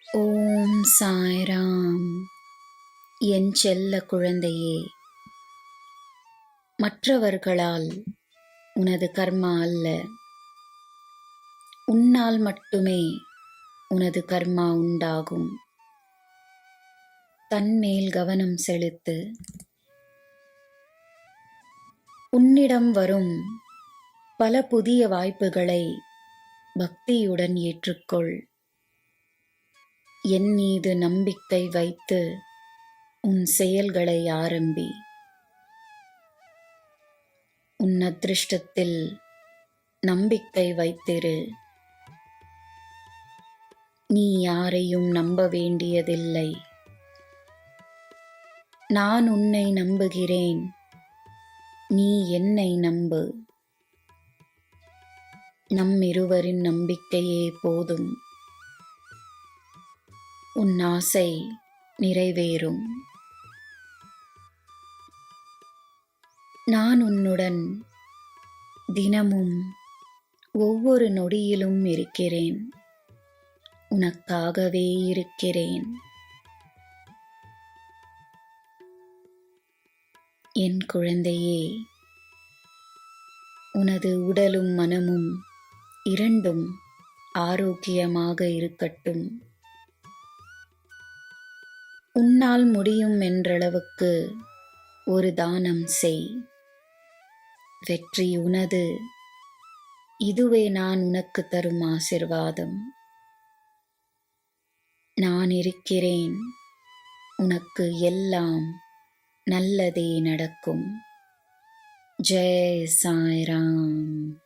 ஓம் சாய்ராம். என் செல்ல குழந்தையே, மற்றவர்களால் உனது கர்மா அல்ல, உன்னால் மட்டுமே உனது கர்மா உண்டாகும். தன்மேல் கவனம் செலுத்து. உன்னிடம் வரும் பல புதிய வாய்ப்புகளை பக்தியுடன் ஏற்றுக்கொள். என் மீது நம்பிக்கை வைத்து உன் செயல்களை ஆரம்பி. உன் அதிர்ஷ்டத்தில் நம்பிக்கை வைத்திரு. நீ யாரையும் நம்ப வேண்டியதில்லை. நான் உன்னை நம்புகிறேன், நீ என்னை நம்பு. நம்மிருவரின் நம்பிக்கையே போதும். உன் ஆசை நிறைவேறும். நான் உன்னுடன் தினமும் ஒவ்வொரு நொடியிலும் இருக்கிறேன். உனக்காகவே இருக்கிறேன். என் குழந்தையே, உனது உடலும் மனமும் இரண்டும் ஆரோக்கியமாக இருக்கட்டும். உன்னால் முடியும் என்றளவுக்கு ஒரு தானம் செய். வெற்றி உனது. இதுவே நான் உனக்கு தரும் ஆசிர்வாதம். நான் இருக்கிறேன். உனக்கு எல்லாம் நல்லதே நடக்கும். ஜெய் சாய்ராம்.